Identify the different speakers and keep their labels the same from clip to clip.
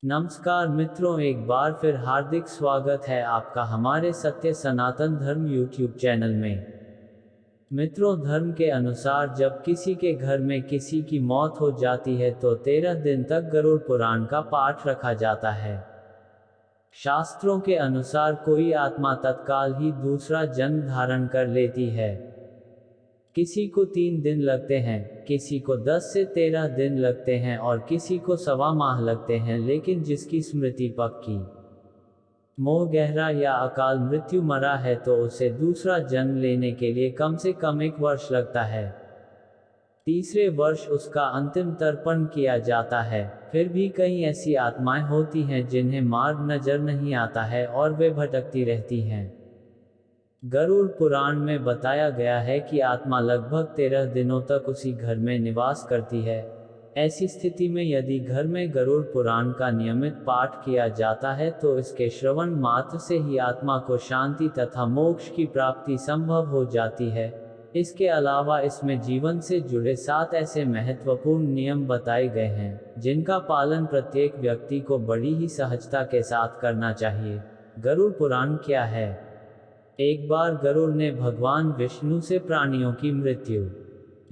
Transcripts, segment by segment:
Speaker 1: नमस्कार मित्रों, एक बार फिर हार्दिक स्वागत है आपका हमारे सत्य सनातन धर्म YouTube चैनल में। मित्रों, धर्म के अनुसार जब किसी के घर में किसी की मौत हो जाती है तो 13 दिन तक गरुड़ पुराण का पाठ रखा जाता है। शास्त्रों के अनुसार कोई आत्मा तत्काल ही दूसरा जन्म धारण कर लेती है। किसी को 3 दिन लगते हैं, किसी को 10 से 13 दिन लगते हैं और किसी को 1.25 माह लगते हैं, लेकिन जिसकी स्मृति पक्की मोह गहरा या अकाल मृत्यु मरा है तो उसे दूसरा जन्म लेने के लिए कम से कम 1 वर्ष लगता है। तीसरे वर्ष उसका अंतिम तर्पण किया जाता है। फिर भी कई ऐसी आत्माएं होती हैं जिन्हें मार्ग नजर नहीं आता है और वे भटकती रहती हैं। गरुड़ पुराण में बताया गया है कि आत्मा लगभग 13 दिनों तक उसी घर में निवास करती है। ऐसी स्थिति में यदि घर में गरुड़ पुराण का नियमित पाठ किया जाता है तो इसके श्रवण मात्र से ही आत्मा को शांति तथा मोक्ष की प्राप्ति संभव हो जाती है। इसके अलावा इसमें जीवन से जुड़े 7 ऐसे महत्वपूर्ण नियम बताए गए हैं जिनका पालन प्रत्येक व्यक्ति को बड़ी ही सहजता के साथ करना चाहिए। गरुड़ पुराण क्या है? एक बार गरुड़ ने भगवान विष्णु से प्राणियों की मृत्यु,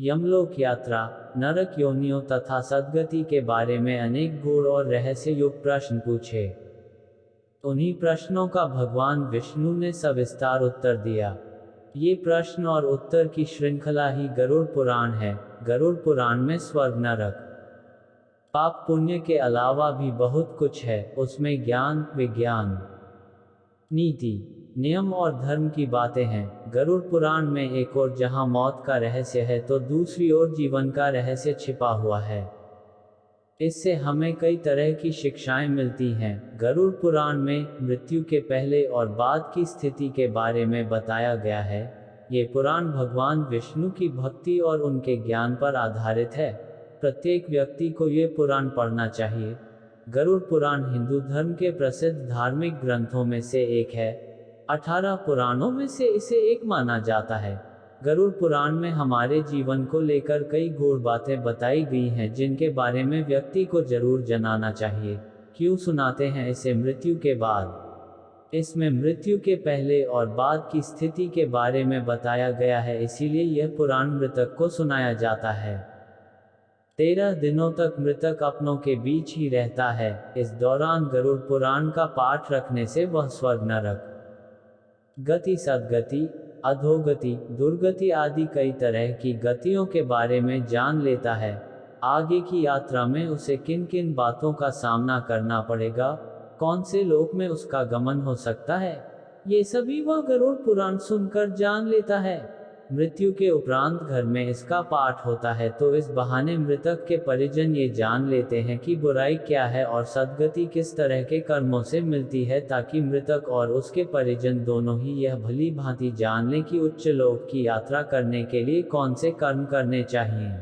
Speaker 1: यमलोक यात्रा, नरक योनियों तथा सद्गति के बारे में अनेक गूढ़ और रहस्य युक्त प्रश्न पूछे। उन्हीं प्रश्नों का भगवान विष्णु ने सविस्तार उत्तर दिया। ये प्रश्न और उत्तर की श्रृंखला ही गरुड़ पुराण है। गरुड़ पुराण में स्वर्ग, नरक, पाप पुण्य के अलावा भी बहुत कुछ है। उसमें ज्ञान, विज्ञान, नीति, नियम और धर्म की बातें हैं। गरुड़ पुराण में एक ओर जहां मौत का रहस्य है तो दूसरी ओर जीवन का रहस्य छिपा हुआ है। इससे हमें कई तरह की शिक्षाएं मिलती हैं। गरुड़ पुराण में मृत्यु के पहले और बाद की स्थिति के बारे में बताया गया है। ये पुराण भगवान विष्णु की भक्ति और उनके ज्ञान पर आधारित है। प्रत्येक व्यक्ति को ये पुराण पढ़ना चाहिए। गरुड़ पुराण हिंदू धर्म के प्रसिद्ध धार्मिक ग्रंथों में से एक है। 18 पुराणों में से इसे एक माना जाता है। गरुड़ पुराण में हमारे जीवन को लेकर कई गूढ़ बातें बताई गई हैं जिनके बारे में व्यक्ति को जरूर जानना चाहिए। क्यों सुनाते हैं इसे मृत्यु के बाद? इसमें मृत्यु के पहले और बाद की स्थिति के बारे में बताया गया है, इसीलिए यह पुराण मृतक को सुनाया जाता है। 13 दिनों तक मृतक अपनों के बीच ही रहता है। इस दौरान गरुड़ पुराण का पाठ रखने से वह स्वर्ग, नरक, गति, सद्गति, अधोगति, दुर्गति आदि कई तरह की गतियों के बारे में जान लेता है। आगे की यात्रा में उसे किन किन बातों का सामना करना पड़ेगा, कौन से लोक में उसका गमन हो सकता है, ये सभी वह गरुड़ पुराण सुनकर जान लेता है। मृत्यु के उपरांत घर में इसका पाठ होता है तो इस बहाने मृतक के परिजन ये जान लेते हैं कि बुराई क्या है और सद्गति किस तरह के कर्मों से मिलती है, ताकि मृतक और उसके परिजन दोनों ही यह भली भांति जान लें कि उच्च लोक की यात्रा करने के लिए कौन से कर्म करने चाहिए।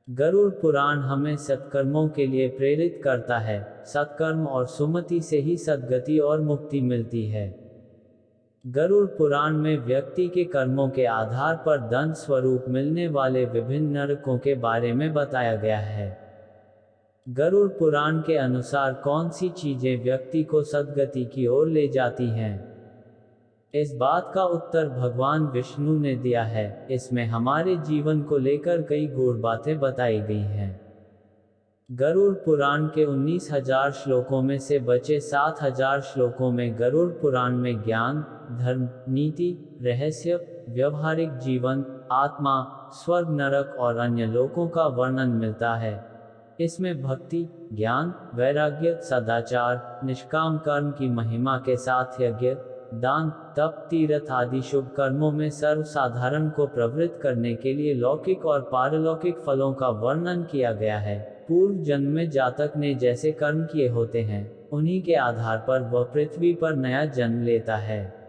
Speaker 1: गरुड़ पुराण हमें सत्कर्मों के लिए प्रेरित करता है। सत्कर्म और सुमति से ही सद्गति और मुक्ति मिलती है। गरुड़ पुराण में व्यक्ति के कर्मों के आधार पर दंड स्वरूप मिलने वाले विभिन्न नरकों के बारे में बताया गया है। गरुड़ पुराण के अनुसार कौन सी चीजें व्यक्ति को सद्गति की ओर ले जाती हैं? इस बात का उत्तर भगवान विष्णु ने दिया है। इसमें हमारे जीवन को लेकर कई गूढ़ बातें बताई गई हैं। गरुड़ पुराण के 19,000 श्लोकों में से बचे 7,000 श्लोकों में गरुड़ पुराण में ज्ञान, धर्म, नीति, रहस्य, व्यवहारिक जीवन, आत्मा, स्वर्ग, नरक और अन्य लोकों का वर्णन मिलता है। इसमें भक्ति, ज्ञान, वैराग्य, सदाचार, निष्काम कर्म की महिमा के साथ यज्ञ, दान, तप, तीर्थ आदि शुभ कर्मों में सर्वसाधारण को प्रवृत्त करने के लिए लौकिक और पारलौकिक फलों का वर्णन किया गया है। पूर्व जन्म में जातक ने जैसे कर्म किए होते हैं, उन्हीं के आधार पर वह पृथ्वी पर नया जन्म लेता है।